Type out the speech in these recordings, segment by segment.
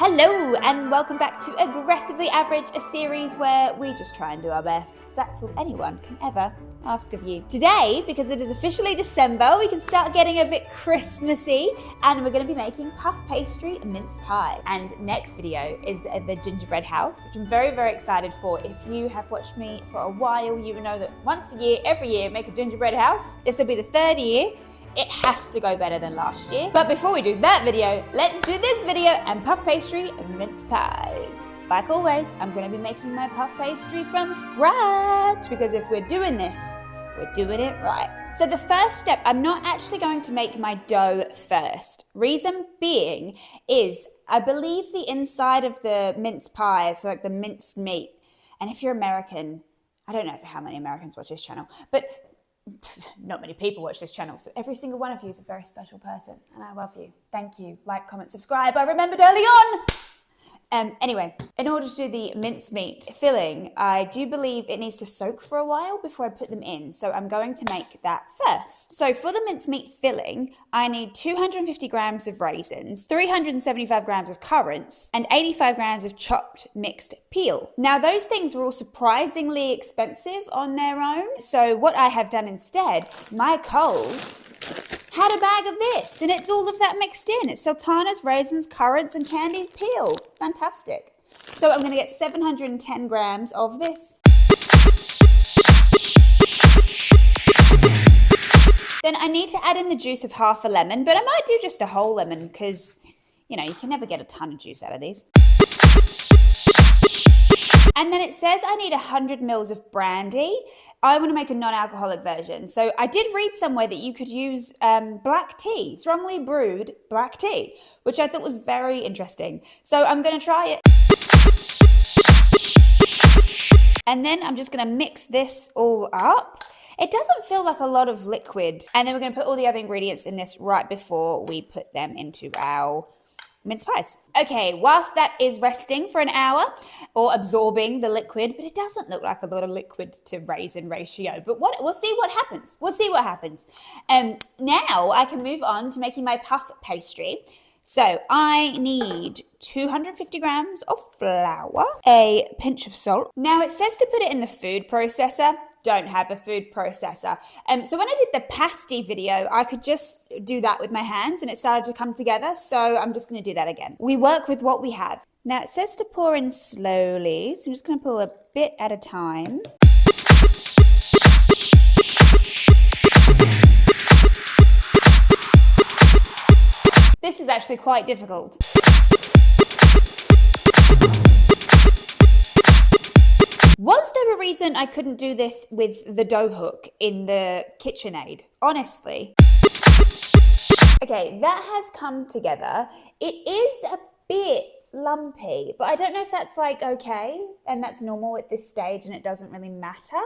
Hello and welcome back to Aggressively Average, a series where we just try and do our best, because that's all anyone can ever ask of you. Today, because it is officially December, we can start getting a bit Christmassy, and we're going to be making puff pastry mince pie. And next video is the gingerbread house, which I'm very, very excited for. If you have watched me for a while, you know that once a year, every year, make a gingerbread house. This will be the third year. It has to go better than last year. But before we do that video, let's do this video and puff pastry and mince pies. Like always, I'm gonna be making my puff pastry from scratch, because if we're doing this, we're doing it right. So the first step, I'm not actually going to make my dough first. Reason being is, I believe the inside of the mince pie, so like the minced meat, and if you're American, I don't know how many Americans watch this channel, but not many people watch this channel, so every single one of you is a very special person, and I love you. Thank you. Like, comment, subscribe. I remembered early on. Anyway, in order to do the mincemeat filling, I do believe it needs to soak for a while before I put them in, so I'm going to make that first. So for the mincemeat filling, I need 250 grams of raisins, 375 grams of currants, and 85 grams of chopped mixed peel. Now those things were all surprisingly expensive on their own, so what I have done instead, my Coles had a bag of this, and it's all of that mixed in. It's sultanas, raisins, currants, and candied peel. Fantastic. So I'm going to get 710 grams of this. Then I need to add in the juice of half a lemon, but I might do just a whole lemon because, you know, you can never get a ton of juice out of these. And then it says I need 100 mils of brandy. I want to make a non-alcoholic version. So I did read somewhere that you could use black tea, strongly brewed black tea, which I thought was very interesting. So I'm going to try it. And then I'm just going to mix this all up. It doesn't feel like a lot of liquid. And then we're going to put all the other ingredients in this right before we put them into our mince pies. Okay, whilst that is resting for an hour or absorbing the liquid, but it doesn't look like a lot of liquid to raisin ratio, but we'll see what happens. We'll see what happens. Now I can move on to making my puff pastry. So I need 250 grams of flour, a pinch of salt. Now it says to put it in the food processor. Don't have a food processor. So when I did the pasty video, I could just do that with my hands and it started to come together. So I'm just going to do that again. We work with what we have. Now it says to pour in slowly. So I'm just going to pour a bit at a time. This is actually quite difficult. Was there a reason I couldn't do this with the dough hook in the KitchenAid? Honestly. Okay, that has come together. It is a bit lumpy, but I don't know if that's like okay, and that's normal at this stage and it doesn't really matter,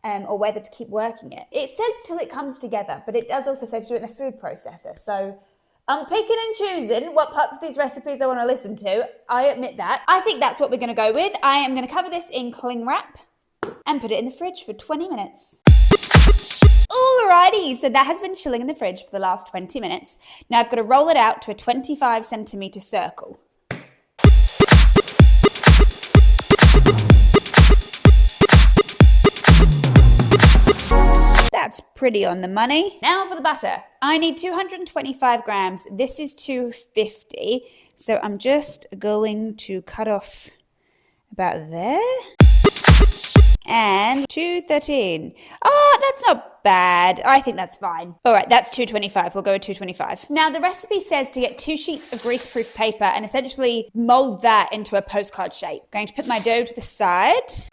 or whether to keep working it. It says till it comes together, but it does also say to do it in a food processor. So I'm picking and choosing what parts of these recipes I want to listen to. I admit that. I think that's what we're going to go with. I am going to cover this in cling wrap and put it in the fridge for 20 minutes. Alrighty, so that has been chilling in the fridge for the last 20 minutes. Now I've got to roll it out to a 25 centimeter circle. That's pretty on the money. Now for the butter. I need 225 grams. This is 250. So I'm just going to cut off about there. And 213. Oh, that's not bad. I think that's fine. All right, that's 225. We'll go with 225. Now the recipe says to get 2 sheets of greaseproof paper and essentially mold that into a postcard shape. I'm going to put my dough to the side.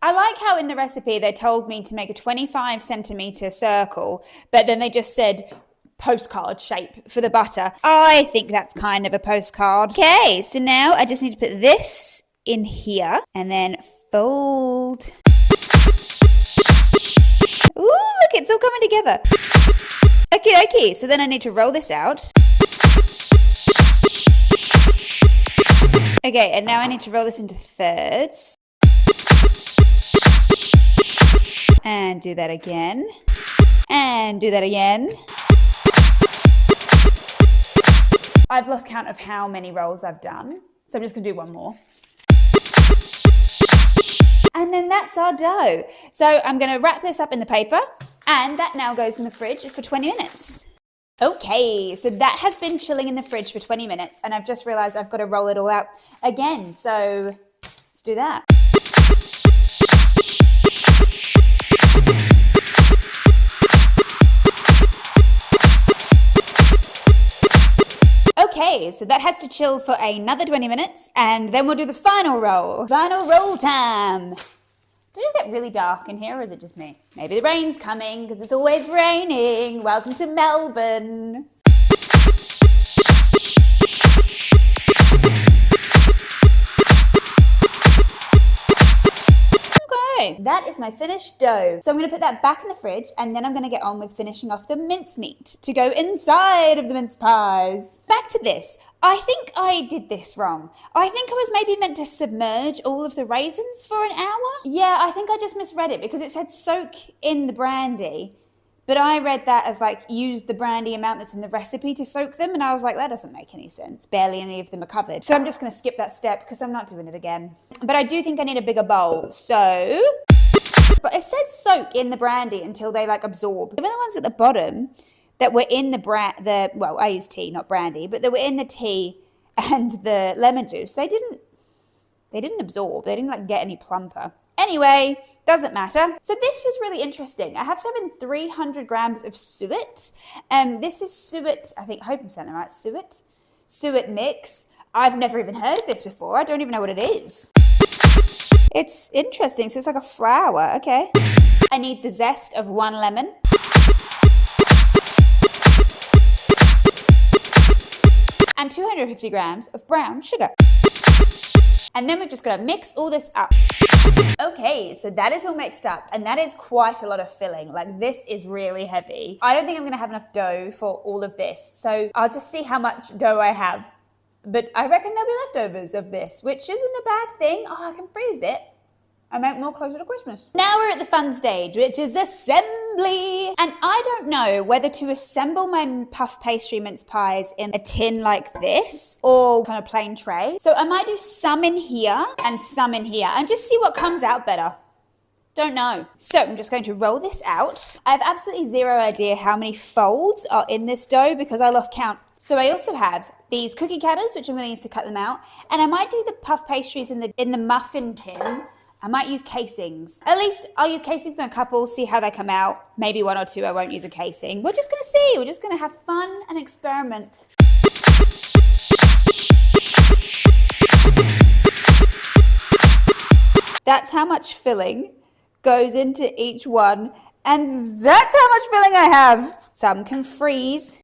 I like how in the recipe they told me to make a 25 centimeter circle, but then they just said postcard shape for the butter. I think that's kind of a postcard. Okay, so now I just need to put this in here and then fold. Ooh, look, it's all coming together. Okay, so then I need to roll this out. Okay, and now I need to roll this into thirds. And do that again. And do that again. I've lost count of how many rolls I've done. So I'm just gonna do one more. And then that's our dough. So I'm gonna wrap this up in the paper, and that now goes in the fridge for 20 minutes. Okay, so that has been chilling in the fridge for 20 minutes, and I've just realized I've got to roll it all out again. So let's do that. Okay, so that has to chill for another 20 minutes, and then we'll do the final roll. Final roll time. Did it just get really dark in here, or is it just me? Maybe the rain's coming, because it's always raining. Welcome to Melbourne. Okay, that is my finished dough. So I'm gonna put that back in the fridge, and then I'm gonna get on with finishing off the mincemeat to go inside of the mince pies. Back to this. I think I did this wrong. I think I was maybe meant to submerge all of the raisins for an hour. Yeah, I think I just misread it because it said soak in the brandy. But I read that as like use the brandy amount that's in the recipe to soak them. And I was like, that doesn't make any sense. Barely any of them are covered. So I'm just going to skip that step because I'm not doing it again. But I do think I need a bigger bowl. So, but it says soak in the brandy until they like absorb. Even the ones at the bottom that were in well, I use tea, not brandy, but they were in the tea and the lemon juice. They didn't absorb. They didn't like get any plumper. Anyway, doesn't matter. So this was really interesting. I have to have in 300 grams of suet. This is suet, I hope I'm saying that right, suet mix. I've never even heard of this before. I don't even know what it is. It's interesting. So it's like a flour, okay. I need the zest of 1 lemon. And 250 grams of brown sugar. And then we've just got to mix all this up. Okay, so that is all mixed up, and that is quite a lot of filling. Like, this is really heavy. I don't think I'm going to have enough dough for all of this, so I'll just see how much dough I have. But I reckon there'll be leftovers of this, which isn't a bad thing. Oh, I can freeze it. I make more closer to Christmas. Now we're at the fun stage, which is assembly. And I don't know whether to assemble my puff pastry mince pies in a tin like this or kind of plain tray. So I might do some in here and some in here and just see what comes out better. Don't know. So I'm just going to roll this out. I have absolutely zero idea how many folds are in this dough because I lost count. So I also have these cookie cutters, which I'm going to use to cut them out. And I might do the puff pastries in the muffin tin. I might use casings. At least I'll use casings on a couple, see how they come out. Maybe 1 or 2 I won't use a casing. We're just gonna see. We're just gonna have fun and experiment. That's how much filling goes into each one. And that's how much filling I have. Some can freeze.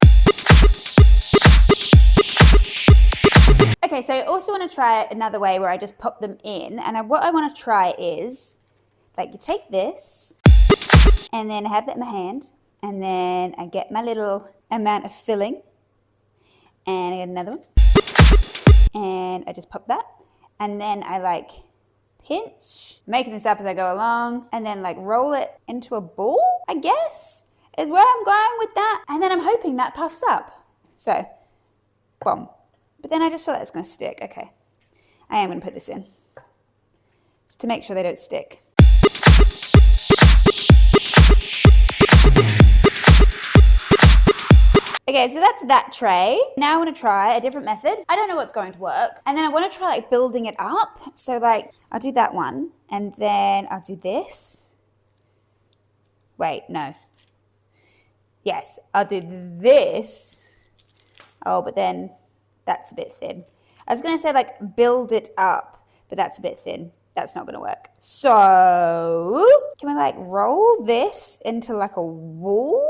Okay, so I also want to try another way where I just pop them in. And what I want to try is, like, you take this, and then I have that in my hand, and then I get my little amount of filling, and I get another one, and I just pop that, and then I, like, pinch, making this up as I go along, and then, like, roll it into a ball, I guess, is where I'm going with that. And then I'm hoping that puffs up. So, boom. But then I just feel like it's going to stick. Okay, I am going to put this in just to make sure they don't stick. Okay, so that's that tray. Now I want to try a different method. I don't know what's going to work. And then I want to try like building it up. So like I'll do that one and then I'll do this. Wait, no. Yes, I'll do this. Oh, but then that's a bit thin. I was going to say like build it up, but that's a bit thin. That's not going to work. So can we like roll this into like a wall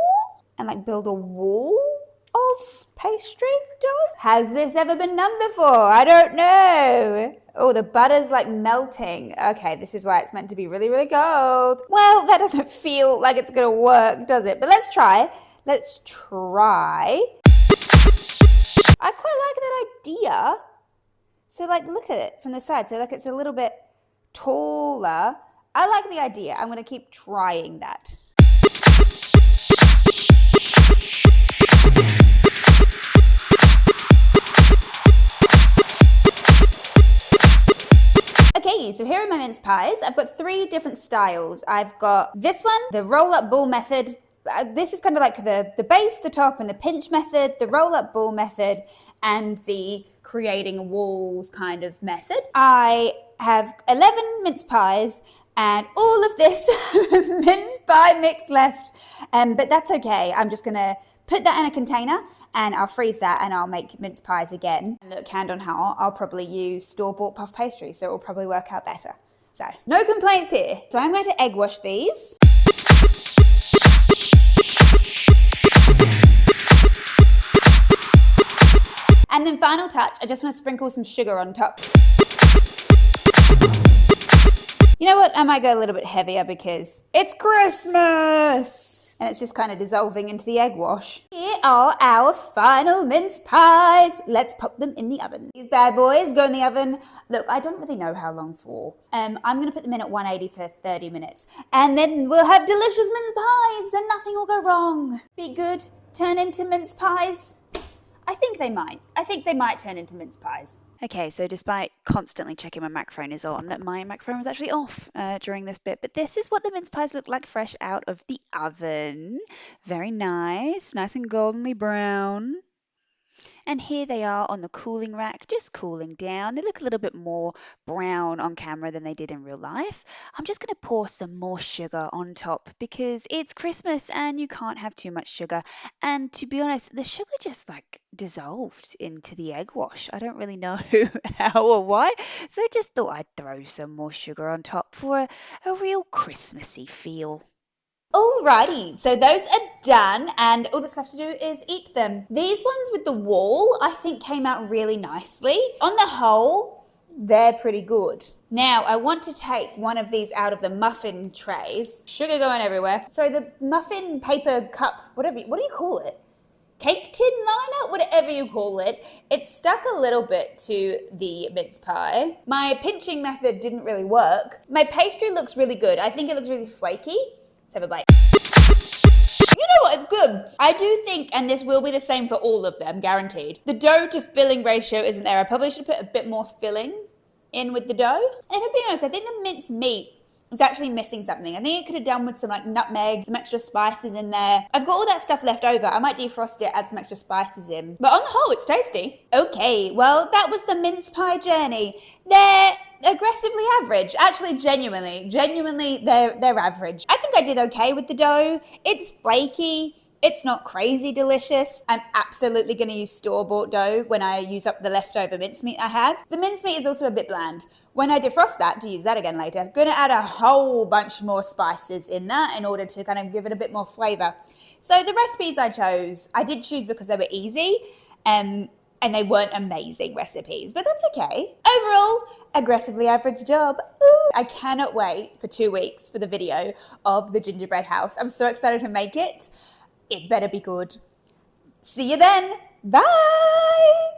and like build a wall of pastry dough? Has this ever been done before? I don't know. Oh, the butter's like melting. Okay, this is why it's meant to be really, really cold. Well, that doesn't feel like it's going to work, does it? But let's try. Let's try. I quite like that idea. So like look at it from the side. So like it's a little bit taller. I like the idea. I'm going to keep trying that. Okay, so here are my mince pies. I've got 3 different styles. I've got this one, the roll-up ball method. This is kind of like the base, the top, and the pinch method, the roll-up ball method, and the creating walls kind of method. I have 11 mince pies and all of this mince pie mix left, but that's okay. I'm just going to put that in a container and I'll freeze that and I'll make mince pies again. And look, hand on heart, I'll probably use store-bought puff pastry, so it will probably work out better. So no complaints here. So I'm going to egg wash these. And then final touch, I just want to sprinkle some sugar on top. You know what, I might go a little bit heavier because it's Christmas! And it's just kind of dissolving into the egg wash. Here are our final mince pies. Let's pop them in the oven. These bad boys go in the oven. Look, I don't really know how long for. I'm going to put them in at 180 for 30 minutes. And then we'll have delicious mince pies and nothing will go wrong. Be good, turn into mince pies. I think they might. I think they might turn into mince pies. Okay, so despite constantly checking my microphone is on, my microphone was actually off during this bit. But this is what the mince pies look like fresh out of the oven. Very nice, nice and goldenly brown. And here they are on the cooling rack, just cooling down. They look a little bit more brown on camera than they did in real life. I'm just going to pour some more sugar on top because it's Christmas and you can't have too much sugar. And to be honest, the sugar just like dissolved into the egg wash. I don't really know how or why. So I just thought I'd throw some more sugar on top for a real Christmassy feel. Alrighty, so those are done and all that's left to do is eat them. These ones with the wall I think came out really nicely. On the whole, they're pretty good. Now I want to take one of these out of the muffin trays. Sugar going everywhere. So the muffin paper cup, what do you call it? Cake tin liner, whatever you call it. It stuck a little bit to the mince pie. My pinching method didn't really work. My pastry looks really good. I think it looks really flaky. Have a bite. You know what, it's good. I do think, and this will be the same for all of them, guaranteed. The dough to filling ratio isn't there. I probably should put a bit more filling in with the dough. And if I'm being honest, I think the minced meat is actually missing something. I think it could have done with some like nutmeg, some extra spices in there. I've got all that stuff left over. I might defrost it, add some extra spices in. But on the whole, it's tasty. Okay, well, that was the mince pie journey. They're aggressively average. Actually, genuinely, they're average. I think I did okay with the dough. It's flaky. It's not crazy delicious. I'm absolutely going to use store-bought dough when I use up the leftover mincemeat I have. The mincemeat is also a bit bland. When I defrost that, to use that again later, I'm going to add a whole bunch more spices in that in order to kind of give it a bit more flavor. So the recipes I chose, I did choose because they were easy and they weren't amazing recipes, but that's okay. Overall, aggressively average job. Ooh, I cannot wait for 2 weeks for the video of the gingerbread house. I'm so excited to make it. It better be good. See you then. Bye.